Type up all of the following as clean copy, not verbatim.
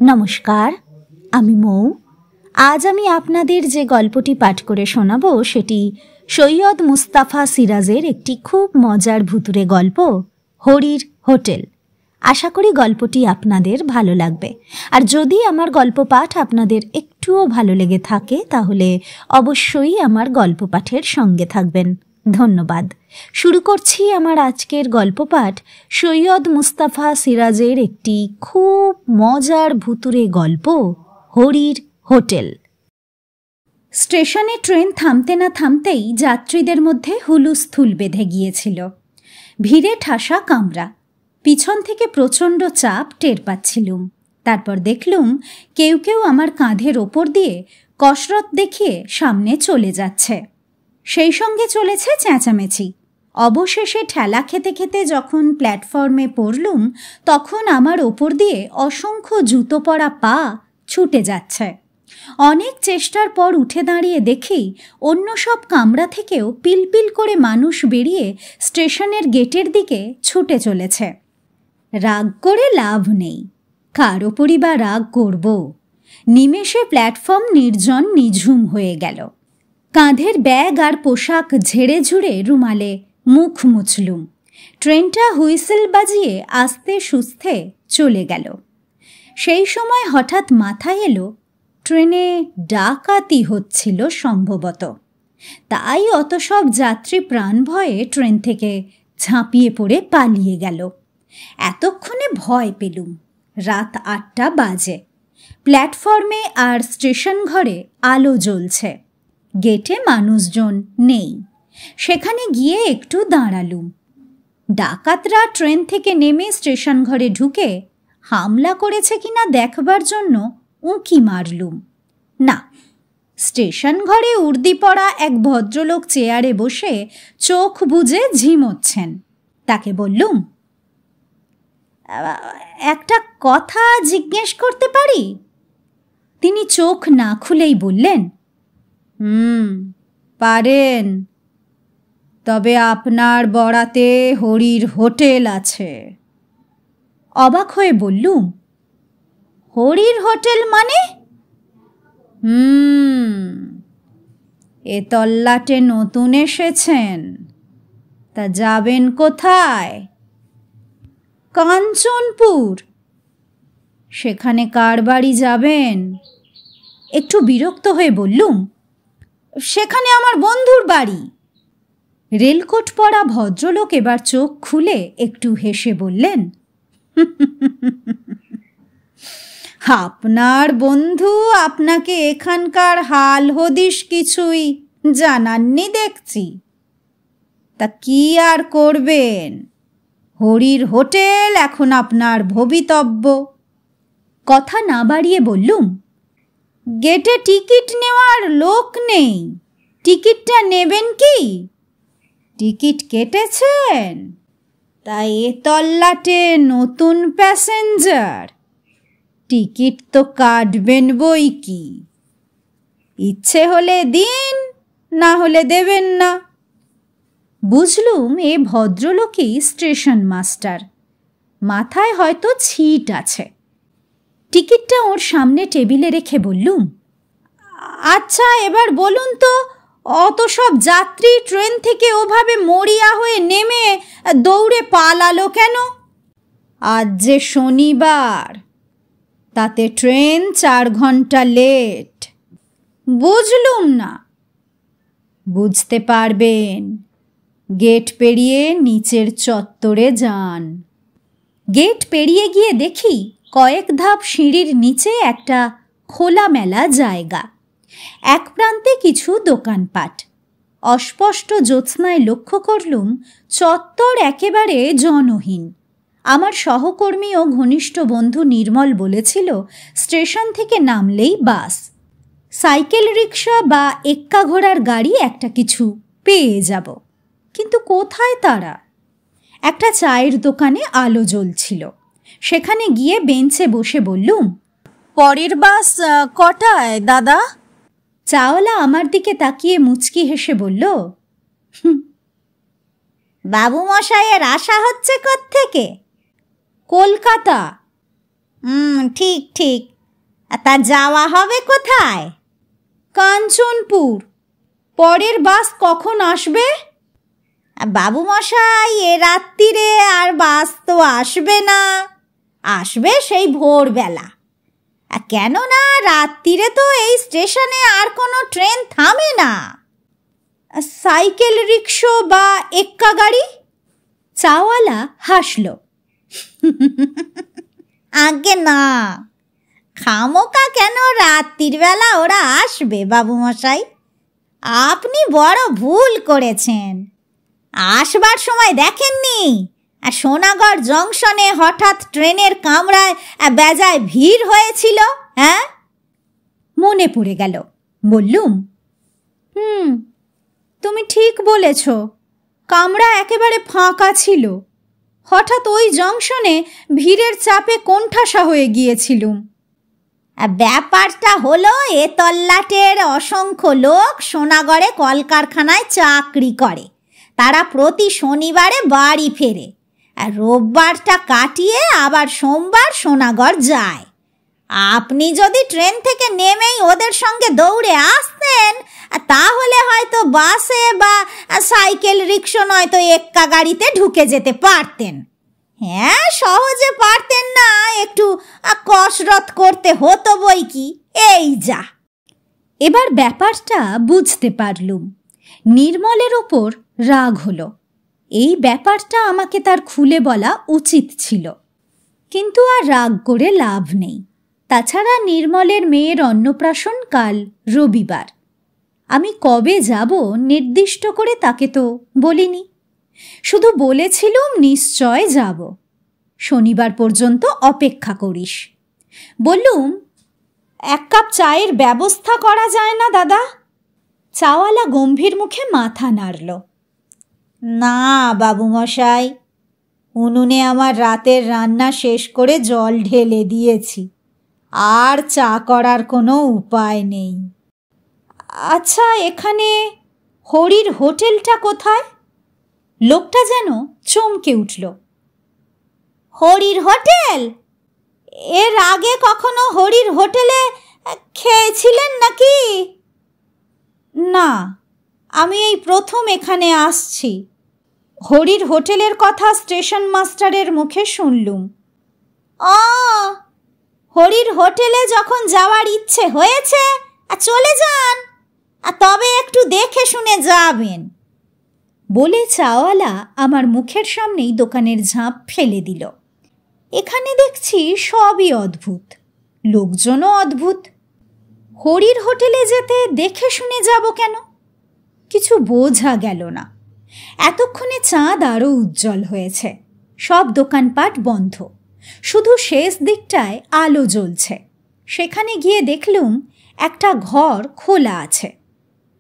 নমস্কার, আমি মৌ। আজ আমি আপনাদের যে গল্পটি পাঠ করে শোনাবো সেটি সৈয়দ মুস্তাফা সিরাজের একটি খুব মজার ভুতুড়ে গল্প, হরির হোটেল। আশা করি গল্পটি আপনাদের ভালো লাগবে। আর যদি আমার গল্প পাঠ আপনাদের একটুও ভালো লেগে থাকে তাহলে অবশ্যই আমার গল্প পাঠের সঙ্গে থাকবেন। ধন্যবাদ। শুরু করছি আমার আজকের গল্প পাঠ সৈয়দ মুস্তাফা সিরাজের একটি খুব মজার ভুতুড়ে গল্প, হরির হোটেল। স্টেশনে ট্রেন থামতে না থামতেই যাত্রীদের মধ্যে হুলুস্থুল বেঁধে গিয়েছিল। ভিড়ে ঠাসা কামরা, পিছন থেকে প্রচণ্ড চাপ টের পাচ্ছিলুম। তারপর দেখলুম কেউ কেউ আমার কাঁধের ওপর দিয়ে কসরত দেখিয়ে সামনে চলে যাচ্ছে। সেই সঙ্গে চলেছে চেঁচামেচি। অবশেষে ঠেলা খেতে খেতে যখন প্ল্যাটফর্মে পড়লুম তখন আমার ওপর দিয়ে অসংখ্য জুতো পরা পা ছুটে যাচ্ছে। অনেক চেষ্টার পর উঠে দাঁড়িয়ে দেখি অন্য সব কামরা থেকেও পিলপিল করে মানুষ বেরিয়ে স্টেশনের গেটের দিকে ছুটে চলেছে। রাগ করে লাভ নেই, কার ওপরই বা রাগ করব। নিমেষে প্ল্যাটফর্ম নির্জন নিঝুম হয়ে গেল। কাঁধের ব্যাগ আর পোশাক ঝেড়ে ঝুড়ে রুমালে মুখ মুছলুম। ট্রেনটা হুইসেল বাজিয়ে আস্তে সুস্থে চলে গেল। সেই সময় হঠাৎ মাথায় এলো ট্রেনে ডাকাতি হচ্ছিল সম্ভবত। তাই অত সব যাত্রী প্রাণ ভয়ে ট্রেন থেকে ঝাঁপিয়ে পড়ে পালিয়ে গেল। এতক্ষণে ভয় পেলুম। রাত 8টা বাজে। প্ল্যাটফর্মে আর স্টেশন ঘরে আলো জ্বলছে। গেটে মানুষজন নেই। সেখানে গিয়ে একটু দাঁড়ালুম। ডাকাতরা ট্রেন থেকে নেমে স্টেশন ঘরে ঢুকে হামলা করেছে কিনা দেখবার জন্য উঁকি মারলুম। না, স্টেশন ঘরে উর্দি পরা এক ভদ্রলোক চেয়ারে বসে চোখ বুজে ঝিমোচ্ছেন। তাকে বললুম, একটা কথা জিজ্ঞেস করতে পারি? তিনি চোখ না খুলেই বললেন, পারেন, তবে আপনার বরাতে হরির হোটেল আছে। অবাক হয়ে বললুম, হরির হোটেল মানে? এ তল্লাটে নতুন এসেছেন, তা যাবেন কোথায়? কাঞ্চনপুর। সেখানে কার বাড়ি যাবেন? একটু বিরক্ত হয়ে বললুম, সেখানে আমার বন্ধুর বাড়ি। রেলকোট পরা ভদ্রলোক এবার চোখ খুলে একটু হেসে বললেন, আপনার বন্ধু আপনাকে এখানকার হাল হদিশ কিছুই জানাননি দেখছি। তা কি আর করবেন, হরির হোটেল এখন আপনার ভবিতব্য। কথা না বাড়িয়ে বললুম, গেটে টিকিট নেওয়ার লোক নেই, টিকিটটা নেবেন কি? টিকিট কেটেছেন? তাই এ তল্লাটে নতুন প্যাসেঞ্জার, টিকিট তো কাটবেন বই কি। ইচ্ছে হলে দিন, না হলে দেবেন না। বুঝলুম এ ভদ্রলোকই স্টেশন মাস্টার। মাথায় হয়তো ছিট আছে। টিকিটটা ওর সামনে টেবিলে রেখে বললুম, আচ্ছা এবার বলুন তো, অত সব যাত্রী ট্রেন থেকে ওভাবে মরিয়া হয়ে নেমে দৌড়ে পালালো কেন? আজ যে শনিবার, তাতে ট্রেন 4 ঘন্টা লেট। বুঝলুম না। বুঝতে পারবেন, গেট পেরিয়ে নিচের চত্বরে যান। গেট পেরিয়ে গিয়ে দেখি কয়েক ধাপ সিঁড়ির নিচে একটা খোলামেলা জায়গা। এক প্রান্তে কিছু দোকানপাট। অস্পষ্ট জ্যোৎস্নায় লক্ষ্য করলুম চত্বর একেবারে জনহীন। আমার সহকর্মী ও ঘনিষ্ঠ বন্ধু নির্মল বলেছিল স্টেশন থেকে নামলেই বাস, সাইকেল রিক্সা বা এক্কা ঘোড়ার গাড়ি একটা কিছু পেয়ে যাব। কিন্তু কোথায় তারা? একটা চায়ের দোকানে আলো জ্বলছিল। সেখানে গিয়ে বেঞ্চে বসে বললুম, পরের বাস কটায় দাদা? চাওয়ালা আমার দিকে তাকিয়ে মুচকি হেসে বলল, বাবু মশাইয়ের আশা হচ্ছে কোত্থেকে? কলকাতা। ঠিক ঠিক। তা যাওয়া হবে কোথায়? কাঞ্চনপুর। পরের বাস কখন আসবে? বাবু মশাই, এ রাত্রিরে আর বাস তো আসবে না, আসবে সেই ভোরবেলা। কেননা রাত্রিরে তো এই স্টেশনে আর কোনো ট্রেন থামে না। সাইকেল রিক্সা বা এক্কা গাড়ি? চাওয়ালা হাসল। আগে না, খামোকা কেন রাত্রির বেলা ওরা আসবে বাবু মশাই? আপনি বড় ভুল করেছেন। আসবার সময় দেখেননি সোনাগড় জংশনে হঠাৎ ট্রেনের কামরায় বেজায় ভিড় হয়েছিল? হ্যাঁ, মনে পড়ে গেল। বললুম, তুমি ঠিক বলেছ, কামরা একেবারে ফাঁকা ছিল। হঠাৎ ওই জংশনে ভিড়ের চাপে কোণঠাসা হয়ে গিয়েছিলুম। ব্যাপারটা হলো, এ তল্লাটের অসংখ্য লোক সোনাগড়ে কলকারখানায় চাকরি করে। তারা প্রতি শনিবারে বাড়ি ফেরে, আর রোববারটা কাটিয়ে আবার সোমবার সোনাগড় যায়। আপনি যদি ট্রেন থেকে নেমেই ওদের সঙ্গে দৌড়ে আসতেন, তাহলে হয়তো বাসে বা সাইকেল রিক্সা নয়তো এক্কা গাড়িতে ঢুকে যেতে পারতেন। হ্যাঁ, সহজে পারতেন না, একটু কসরত করতে হতো বই কি। এই যা। এবার ব্যাপারটা বুঝতে পারলুম। নির্মলের ওপর রাগ হলো। এই ব্যাপারটা আমাকে তার খুলে বলা উচিত ছিল, কিন্তু আর রাগ করে লাভ নেই। তাছাড়া নির্মলের মেয়ের অন্নপ্রাশন কাল রবিবার। আমি কবে যাব নির্দিষ্ট করে তাকে তো বলিনি, শুধু বলেছিলুম নিশ্চয় যাব, শনিবার পর্যন্ত অপেক্ষা করিস। বললুম, এক কাপ চায়ের ব্যবস্থা করা যায় না দাদা? চাওয়ালা গম্ভীর মুখে মাথা নাড়ল। না বাবু মশাই, উনুনে আমার রাতের রান্না শেষ করে জল ঢেলে দিয়েছি, আর চা করার কোনো উপায় নেই। আচ্ছা, এখানে হরির হোটেলটা কোথায়? লোকটা যেন চমকে উঠল। হরির হোটেল? এর আগে কখনো হরির হোটেলে খেয়েছিলেন নাকি? না, আমি এই প্রথম এখানে আসছি। হরির হোটেলের কথা স্টেশন মাস্টারের মুখে শুনলুম। হরির হোটেলে যখন যাওয়ার ইচ্ছে হয়েছে, চলে যান, তবে একটু দেখে শুনে যাবেন, বলে চাওয়ালা আমার মুখের সামনেই দোকানের ঝাঁপ ফেলে দিল। এখানে দেখছি সবই অদ্ভুত, লোকজনও অদ্ভুত। হরির হোটেলে যেতে দেখে শুনে যাব কেন? কিছু বোঝা গেল না। এতক্ষণে চাঁদ আরও উজ্জ্বল হয়েছে, সব দোকানপাট বন্ধ, শুধু শেষ দিকটায় আলো জ্বলছে। সেখানে গিয়ে দেখলুম একটা ঘর খোলা আছে।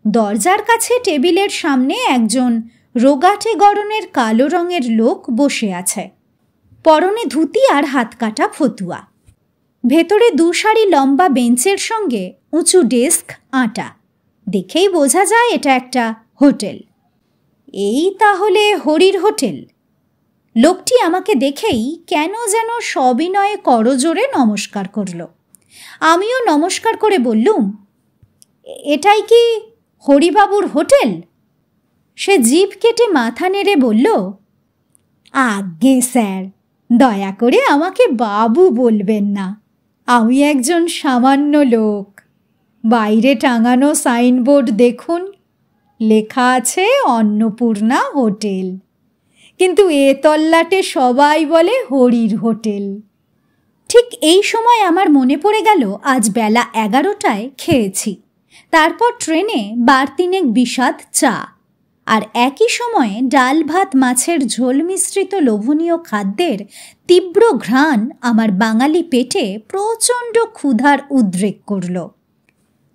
দরজার কাছে টেবিলের সামনে একজন রোগাটে গড়নের কালো রঙের লোক বসে আছে, পরনে ধুতি আর হাত কাটা ফতুয়া। ভেতরে দুসারি লম্বা বেঞ্চের সঙ্গে উঁচু ডেস্ক আঁটা। দেখেই বোঝা যায় এটা একটা হোটেল। এই তাহলে হরির হোটেল। লোকটি আমাকে দেখেই কেন যেন সবিনয়ে করজোড়ে নমস্কার করল। আমিও নমস্কার করে বললুম, এটাই কি হরিবাবুর হোটেল? সে জিভ কেটে মাথা নেড়ে বলল, আজ্ঞে স্যার, দয়া করে আমাকে বাবু বলবেন না, আমি একজন সামান্য লোক। বাইরে টাঙানো সাইনবোর্ড দেখুন, লেখা আছে অন্নপূর্ণা হোটেল, কিন্তু এ তল্লাটে সবাই বলে হরির হোটেল। ঠিক এই সময় আমার মনে পড়ে গেল আজ বেলা 11টায় খেয়েছি, তারপর ট্রেনে বারতিনেক বিষাদ চা, আর একই সময়ে ডাল ভাত মাছের ঝোল মিশ্রিত লোভনীয় খাদ্যের তীব্র ঘ্রাণ আমার বাঙালি পেটে প্রচণ্ড ক্ষুধার উদ্রেক করল।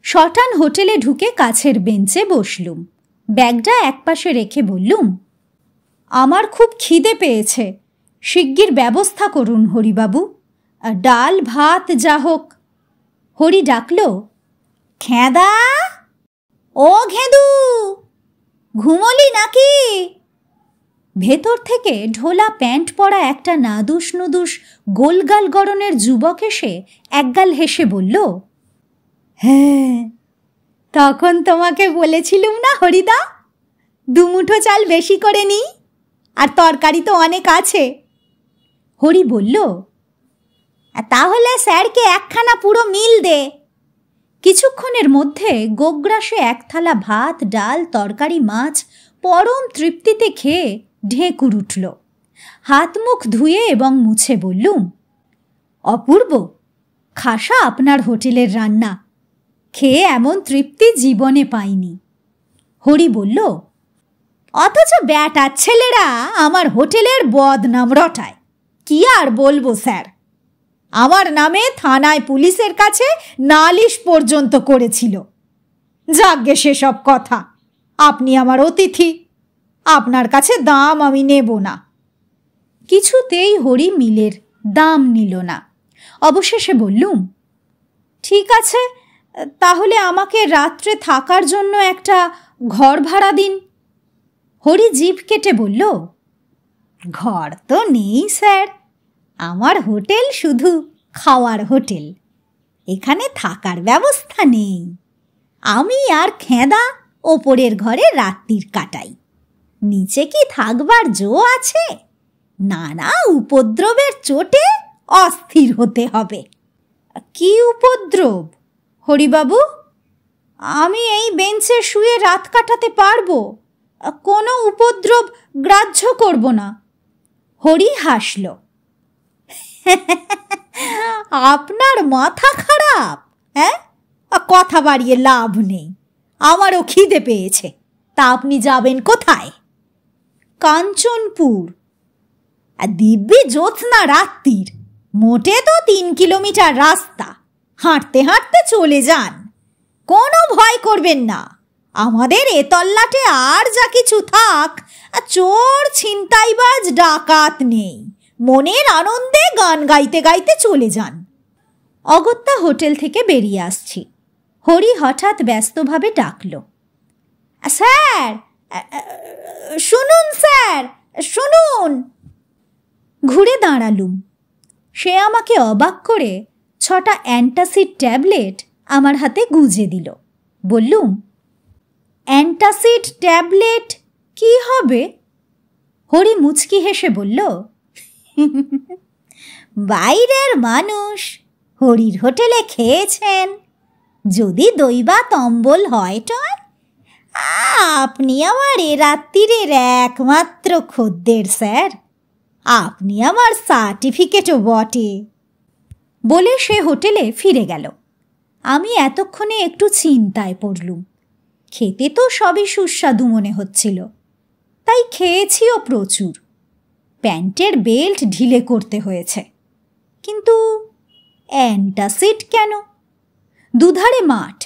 শটান হোটেলে ঢুকে কাছের বেঞ্চে বসলুম। ব্যাগটা একপাশে রেখে বললুম, আমার খুব খিদে পেয়েছে, শিগগির ব্যবস্থা করুন হরিবাবু, ডাল ভাত যা হোক। হরি ডাকল, খেদা, ও ঘেদু, ঘুমলি নাকি? ভেতর থেকে ঢোলা প্যান্ট পরা একটা নাদুস নুদুস গোলগাল গড়নের যুবক এসে একগাল হেসে বলল, হ্যাঁ, তখন তোমাকে বলেছিলুম না হরিদা, দুমুঠো চাল বেশি করে নিই, আর তরকারি তো অনেক আছে। হরি বলল, তাহলে স্যারকে একখানা পুরো মিল দে। কিছুক্ষণের মধ্যে গোগ্রাসে এক থালা ভাত, ডাল, তরকারি, মাছ পরম তৃপ্তিতে খেয়ে ঢেকুর উঠল। হাত মুখ ধুয়ে এবং মুছে বললুম, অপূর্ব, খাসা আপনার হোটেলের রান্না, খেয়ে এমন তৃপ্তি জীবনে পাইনি। হরি বলল, অথচ ব্যাটার ছেলেরা আমার হোটেলের বদনাম রটায়। কি আর বলবো স্যার, আমার নামে থানায় পুলিশের কাছে নালিশ পর্যন্ত করেছিল। যাগ্গে সেসব কথা, আপনি আমার অতিথি, আপনার কাছে দাম আমি নেব না। কিছুতেই হরি মিলের দাম নিল না। অবশেষে বললুম, ঠিক আছে, তাহলে আমাকে রাত্রে থাকার জন্য একটা ঘর ভাড়া দিন। হরি জিভ কেটে বলল, ঘর তো নেই স্যার, আমার হোটেল শুধু খাওয়ার হোটেল, এখানে থাকার ব্যবস্থা নেই। আমি আর খেঁদা ওপরের ঘরে রাত্রির কাটাই, নিচে কি থাকবার জো আছে? নানা উপদ্রবের চোটে অস্থির হতে হবে। কি উপদ্রব হরিবাবু? আমি এই বেঞ্চে শুয়ে রাত কাটাতে পারবো, কোনো উপদ্রব গ্রাহ্য করব না। হরি হাসল, আপনার মাথা খারাপ? হ্যাঁ, কথা বাড়িয়ে লাভ নেই, আমারও খিদে পেয়েছে। তা আপনি যাবেন কোথায়? কাঞ্চনপুর। দিব্যি জ্যোৎস্না রাত্রির, মোটে তো 3 কিলোমিটার রাস্তা, হাঁটতে হাঁটতে চলে যান, কোনো ভয় করবেন না। আমাদের এ তল্লাটে আর যা কিছু থাক, চোর ছিনতাইবাজ ডাকাত নেই। মনের আনন্দে গান গাইতে গাইতে চলে যান। অগত্যা হোটেল থেকে বেরিয়ে আসছি। হরি হঠাৎ ব্যস্তভাবে ডাকল, স্যার শুনুন, স্যার শুনুন। ঘুরে দাঁড়ালুম। সে আমাকে অবাক করে 6টা অ্যান্টাসিড ট্যাবলেট আমার হাতে গুঁজে দিল। বললুম, অ্যান্টাসিড ট্যাবলেট কি হবে? হরি মুচকি হেসে বলল, বাইরের মানুষ, হরির হোটেলে খেয়েছেন, যদি দৈবাত অম্বল হয় টয়, আপনি আমার এ রাত্রিরের একমাত্র খদ্দের স্যার, আপনি আমার সার্টিফিকেটও বটে। বলে সে হোটেলে ফিরে গেল। আমি এতক্ষণে একটু চিন্তায় পড়লুম। খেতে তো সবই সুস্বাদু মনে হচ্ছিল, তাই খেয়েছিও প্রচুর। প্যান্টের বেল্ট ঢিলে করতে হয়েছে, কিন্তু অ্যান্টাসিড কেন? দুধারে মাঠ,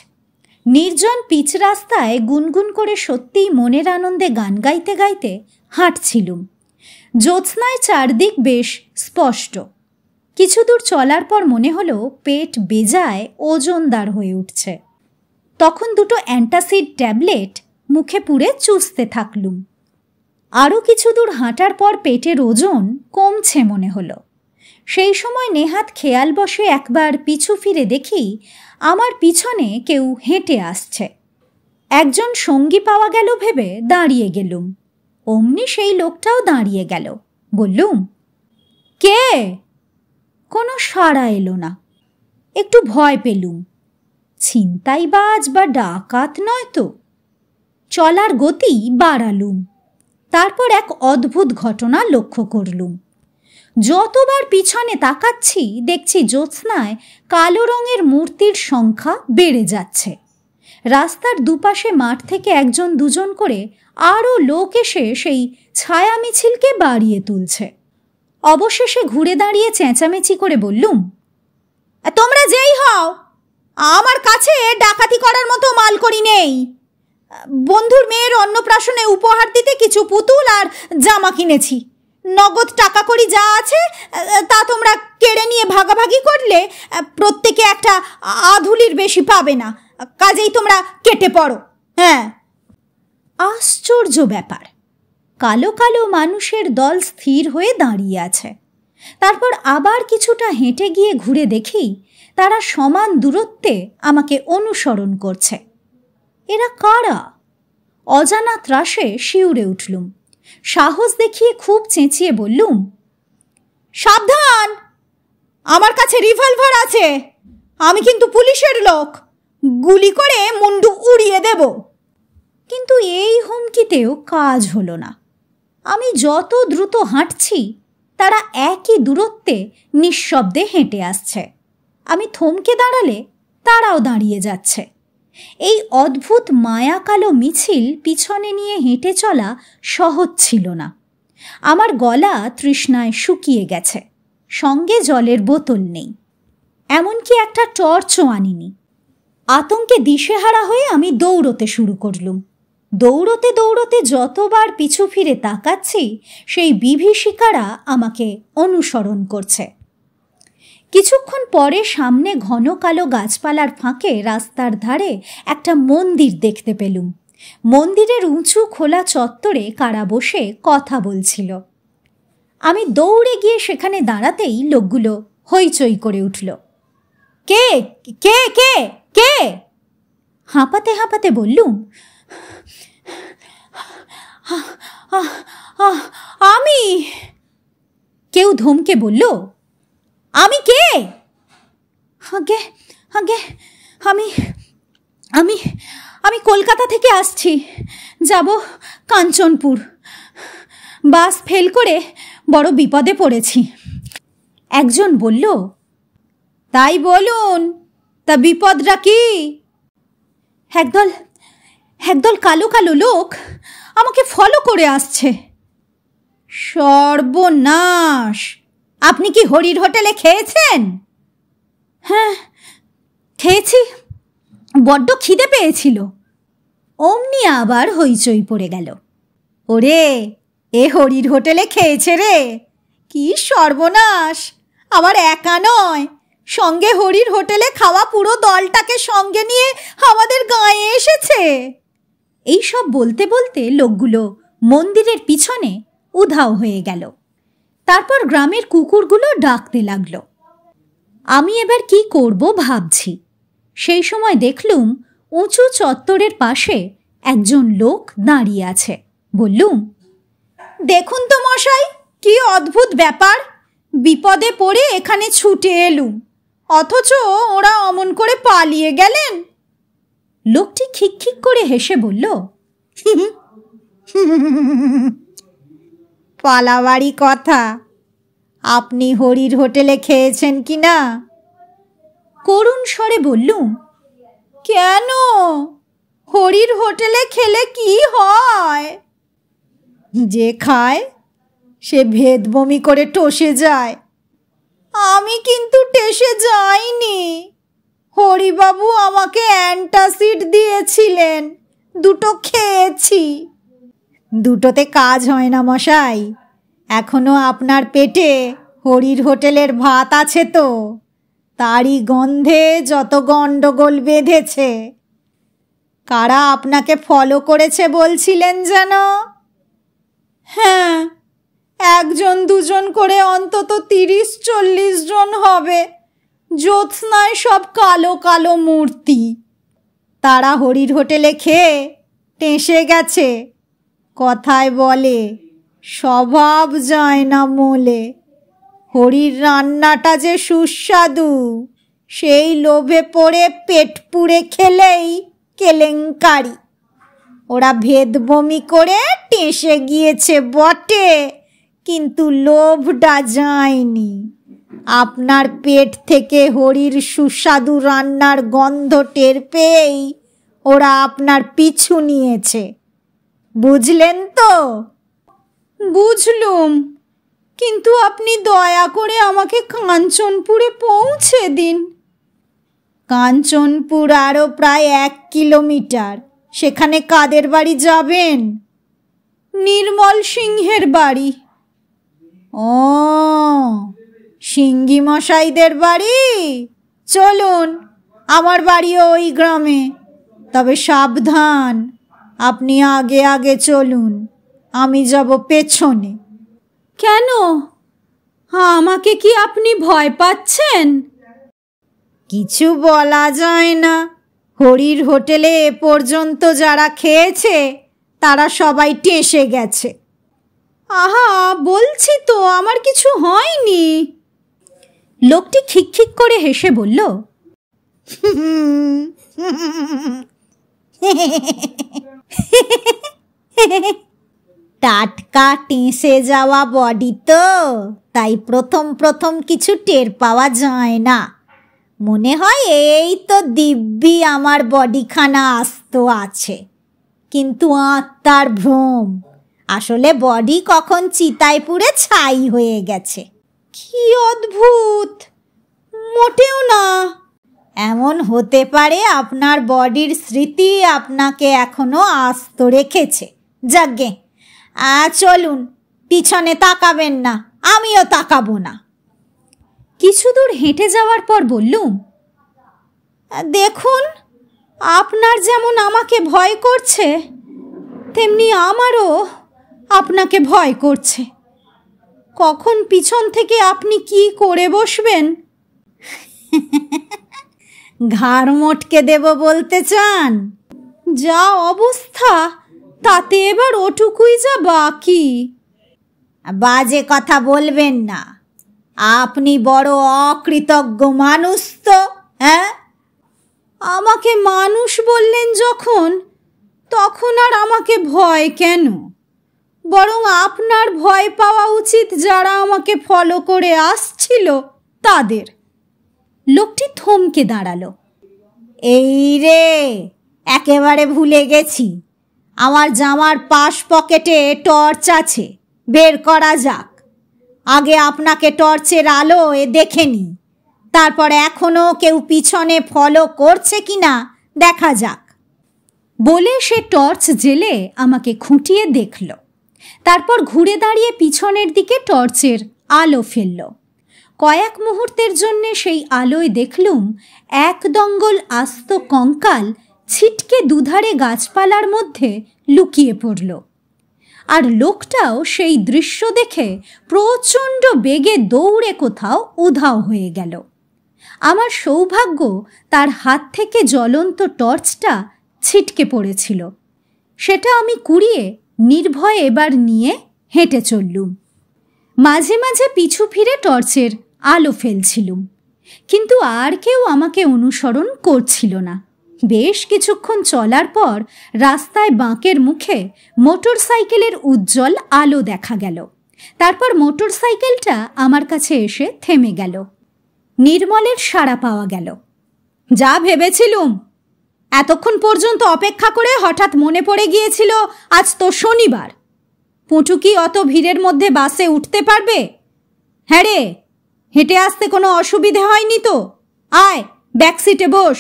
নির্জন পিচ রাস্তায় গুনগুন করে সত্যিই মনের আনন্দে গান গাইতে গাইতে হাঁটছিলুম। জ্যোৎস্নায় চারদিক বেশ স্পষ্ট। কিছু দূর চলার পর মনে হলো পেট বেজায় ওজনদার হয়ে উঠছে। তখন 2টো অ্যান্টাসিড ট্যাবলেট মুখে পুরে চুষতে থাকলুম। আরও কিছু দূর হাঁটার পর পেটের ওজন কমছে মনে হলো। সেই সময় নেহাত খেয়াল বসে একবার পিছু ফিরে দেখি আমার পিছনে কেউ হেঁটে আসছে। একজন সঙ্গী পাওয়া গেল ভেবে দাঁড়িয়ে গেলুম। অমনি সেই লোকটাও দাঁড়িয়ে গেল। বললুম, কে? কোনো সাড়া এলো না। একটু ভয় পেলুম। ছিনতাইবাজ বা ডাকাত নয় তো? চলার গতি বাড়ালুম। তারপর এক অদ্ভুত ঘটনা লক্ষ্য করলুম। যতবার পিছনে তাকাচ্ছি দেখছি জ্যোৎস্নায় কালো রঙের মূর্তির সংখ্যা বেড়ে যাচ্ছে। রাস্তার দুপাশে মাঠ থেকে 1-2 করে আরও লোক এসে সেই ছায়া মিছিলকে বাড়িয়ে তুলছে। অবশেষে ঘুরে দাঁড়িয়ে চেঁচামেচি করে বললুম, তোমরা যেই হও, আমার কাছে ডাকাতি করার মতো মালকড়ি নেই। বন্ধুর মেয়ের অন্নপ্রাশনে উপহার দিতে কিছু পুতুল আর জামা কিনেছি। নগদ টাকা কড়ি যা আছে তা তোমরা কেড়ে নিয়ে ভাগাভাগি করলে প্রত্যেকে একটা আধুলির বেশি পাবে না, কাজেই তোমরা কেটে পড়ো। হ্যাঁ। আশ্চর্য ব্যাপার, কালো কালো মানুষের দল স্থির হয়ে দাঁড়িয়ে আছে। তারপর আবার কিছুটা হেঁটে গিয়ে ঘুরে দেখি তারা সমান দূরত্বে আমাকে অনুসরণ করছে। এরা কারা? অজানা ত্রাসে শিউরে উঠলুম। সাহস দেখিয়ে খুব চেঁচিয়ে বললুম, সাবধান, আমার কাছে রিভলভার আছে, আমি কিন্তু পুলিশের লোক, গুলি করে মুন্ডু উড়িয়ে দেব। কিন্তু এই হুমকিতেও কাজ হলো না। আমি যত দ্রুত হাঁটছি তারা একই দূরত্বে নিঃশব্দে হেঁটে আসছে। আমি থমকে দাঁড়ালে তারাও দাঁড়িয়ে যাচ্ছে। এই অদ্ভুত মায়াকালো মিছিল পিছনে নিয়ে হেঁটে চলা সহজ ছিল না। আমার গলা তৃষ্ণায় শুকিয়ে গেছে, সঙ্গে জলের বোতল নেই, এমনকি একটা টর্চও আনিনি। আতঙ্কে দিশেহারা হয়ে আমি দৌড়তে শুরু করলুম। দৌড়তে দৌড়তে যতবার পিছু ফিরে তাকাচ্ছি সেই বিভীষিকারা আমাকে অনুসরণ করছে। কিছুক্ষণ পরে সামনে ঘন কালো গাছপালার ফাঁকে রাস্তার ধারে একটা মন্দির দেখতে পেলুম। মন্দিরের উঁচু খোলা চত্বরে কারা বসে কথা বলছিল। আমি দৌড়ে গিয়ে সেখানে দাঁড়াতেই লোকগুলো হইচই করে উঠল। কে কে কে কে? হাঁপাতে হাঁপাতে বললুম, আমি। কেউ ধমকে বলল, আমি কে? আগে আগে আমি আমি আমি কলকাতা থেকে আসছি, যাব কাঞ্চনপুর। বাস ফেল করে বড় বিপদে পড়েছি। একজন বলল, তাই বলুন, তা বিপদটা কি? একদল কালো কালো লোক আমাকে ফলো করে আসছে। সর্বনাশ! আপনি কি হরির হোটেলে খেয়েছেন? হ্যাঁ, খেয়েছি, বড্ড খিদে পেয়েছিল। অমনি আবার হইচই পড়ে গেল। ওরে, এ হরির হোটেলে খেয়েছে রে! কি সর্বনাশ! আবার একা নয়, সঙ্গে হরির হোটেলে খাওয়া পুরো দলটাকে সঙ্গে নিয়ে আমাদের গাঁয়ে এসেছে। এই সব বলতে বলতে লোকগুলো মন্দিরের পিছনে উধাও হয়ে গেল। তারপর গ্রামের কুকুরগুলো ডাকতে লাগলো। আমি এবার কি করব ভাবছি। সেই সময় দেখলুম উঁচু চত্বরের পাশে একজন লোক দাঁড়িয়ে আছে। বললুম, দেখুন তো মশাই, কি অদ্ভুত ব্যাপার! বিপদে পড়ে এখানে ছুটে এলুম, অথচ ওরা অমন করে পালিয়ে গেলেন। লোকটি খিকখিক করে হেসে বলল, পালাবাড়ি কথা। আপনি হরির হোটেলে খেয়েছেন কি না? করুণ স্বরে বললুম, কেন? হরির হোটেলে খেলে কি হয়? যে খায় সে ভেদ বমি করে টসে যায়। আমি কিন্তু টেসে যাইনি। হরিবাবু আমাকে অ্যান্টাসিড দিয়েছিলেন, দুটো খেয়েছি। দুটোতে কাজ হয় না মশাই। এখনো আপনার পেটে হরির হোটেলের ভাত আছে তো, তারই গন্ধে যত গন্ডগোল বেঁধেছে। কারা আপনাকে ফলো করেছে বলছিলেন যেন? হ্যাঁ, একজন দুজন করে অন্তত 30-40 জন হবে। জ্যোৎস্নায় সব কালো কালো মূর্তি। তারা হরির হোটেলে খেয়ে টেসে গেছে। কথায় বলে, স্বভাব যায় না মোলে। হরির রান্নাটা যে সুস্বাদু, সেই লোভে পড়ে পেট পুড়ে খেলেই কেলেঙ্কারি। ওরা ভেদ বমি করে টেসে গিয়েছে বটে, কিন্তু লোভটা যায়নি। আপনার পেট থেকে হরির সুস্বাদু রান্নার গন্ধ টের পেয়েই ওরা আপনার পিছু নিয়েছে। বুঝলেন তো? বুঝলুম, কিন্তু আপনি দয়া করে আমাকে কাঞ্চনপুরে পৌঁছে দিন। কাঞ্চনপুর আরও প্রায় 1 কিলোমিটার। সেখানে কাদের বাড়ি যাবেন? নির্মল সিংহের বাড়ি। ও, সিংহি মশাইদের বাড়ি? চলুন, আমার বাড়িও ওই গ্রামে। তবে সাবধান, আপনি আগে আগে চলুন, আমি যাব পেছনে। কেন? আমাকে কি আপনি ভয় পাচ্ছেন? কিছু বলা যায় না। হরির হোটেলে এ পর্যন্ত যারা খেয়েছে তারা সবাই টেসে গেছে। আহা, বলছি তো আমার কিছু হয়নি। লোকটি খিকখিক করে হেসে বলল, টাটকা টেসে যাওয়া বডি তো, তাই প্রথম প্রথম কিছু টের পাওয়া যায় না। মনে হয় এই তো দিব্যি আমার বডিখানা আস্ত আছে, কিন্তু আত্মার ভ্রম। আসলে বডি কখন চিতায় পুড়ে ছাই হয়ে গেছে। কি অদ্ভুত! মোটেও না। এমন হতে পারে আপনার বডির স্মৃতি আপনাকে এখনো আস্ত রেখেছে। যাগ্গে, চলুন, পিছনে তাকাবেন না, আমিও তাকাবো না। কিছু দূর হেঁটে যাওয়ার পর বললুম, দেখুন, আপনার যেমন আমাকে ভয় করছে, তেমনি আমারও আপনাকে ভয় করছে। কখন পিছন থেকে আপনি কি করে বসবেন? ঘাড় মোটকে দেব বলতে চান? যা অবস্থা, তাতে এবার ওটুকুই যা বাকি। বাজে কথা বলবেন না। আপনি বড় অকৃতজ্ঞ মানুষ তো। হ্যাঁ, আমাকে মানুষ বললেন যখন, তখন আর আমাকে ভয় কেন? বরং আপনার ভয় পাওয়া উচিত যারা আমাকে ফলো করে আসছিল তাদের। লোকটি থমকে দাঁড়ালো। এই রে, একেবারে ভুলে গেছি। আমার জামার পাশ পকেটে টর্চ আছে, বের করা যাক। আগে আপনাকে টর্চের আলো দেখে নি, তারপর এখনো কেউ পিছনে ফলো করছে কিনা দেখা যাক। বলে সে টর্চ জেলে আমাকে খুঁটিয়ে দেখল। তারপর ঘুরে দাঁড়িয়ে পিছনের দিকে টর্চের আলো ফেলল। কয়েক মুহূর্তের জন্যে সেই আলোয় দেখলুম এক দঙ্গল আস্ত কঙ্কাল ছিটকে দুধারে গাছপালার মধ্যে লুকিয়ে পড়ল। আর লোকটাও সেই দৃশ্য দেখে প্রচণ্ড বেগে দৌড়ে কোথাও উধাও হয়ে গেল। আমার সৌভাগ্য, তার হাত থেকে জ্বলন্ত টর্চটা ছিটকে পড়েছিল। সেটা আমি কুড়িয়ে নির্ভয়ে এবার নিয়ে হেঁটে চললুম। মাঝে মাঝে পিছু ফিরে টর্চের আলো ফেলছিলুম, কিন্তু আর কেউ আমাকে অনুসরণ করছিল না। বেশ কিছুক্ষণ চলার পর রাস্তায় বাঁকের মুখে মোটর সাইকেলের উজ্জ্বল আলো দেখা গেল। তারপর মোটর সাইকেলটা আমার কাছে এসে থেমে গেল। নির্মলের সাড়া পাওয়া গেল। যা ভেবেছিলুম, এতক্ষণ পর্যন্ত অপেক্ষা করে হঠাৎ মনে পড়ে গিয়েছিল আজ তো শনিবার। পুঁটু কি অত ভিড়ের মধ্যে বাসে উঠতে পারবে? হ্যাঁ রে, হেঁটে আসতে কোনো অসুবিধে হয়নি তো? আয়, ব্যাক সিটে বস,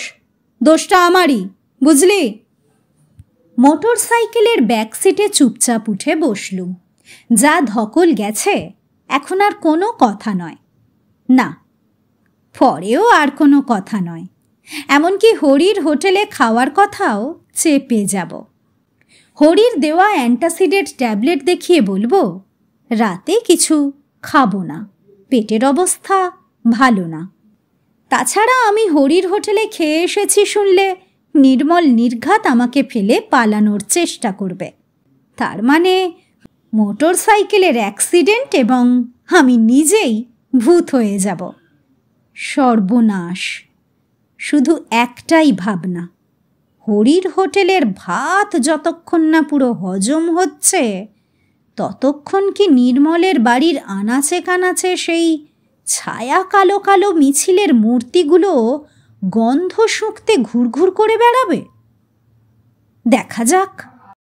দোষটা আমারই, বুঝলি? মোটর সাইকেলের ব্যাক সিটে চুপচাপ উঠে বসলুম। যা ধকল গেছে, এখন আর কোনো কথা নয়। না, পরেও আর কোনো কথা নয়। এমনকি হরির হোটেলে খাওয়ার কথাও চেপে যাব। হরির দেওয়া অ্যান্টাসিডের ট্যাবলেট দেখিয়ে বলবো, রাতে কিছু খাবো না, পেটের অবস্থা ভালো না। তাছাড়া আমি হরির হোটেলে খেয়ে এসেছি শুনলে নির্মল নির্ঘাত আমাকে ফেলে পালানোর চেষ্টা করবে। তার মানে মোটর সাইকেলের অ্যাক্সিডেন্ট এবং আমি নিজেই ভূত হয়ে যাব। সর্বনাশ! শুধু একটাই ভাবনা, হরির হোটেলের ভাত যতক্ষণ না পুরো হজম হচ্ছে, ততক্ষণ কি নির্মলের বাড়ির আনাচে কানাচে সেই ছায়া কালো কালো মিছিলের মূর্তিগুলো গন্ধ শুঁকতে ঘুরঘুর করে বেড়াবে? দেখা যাক।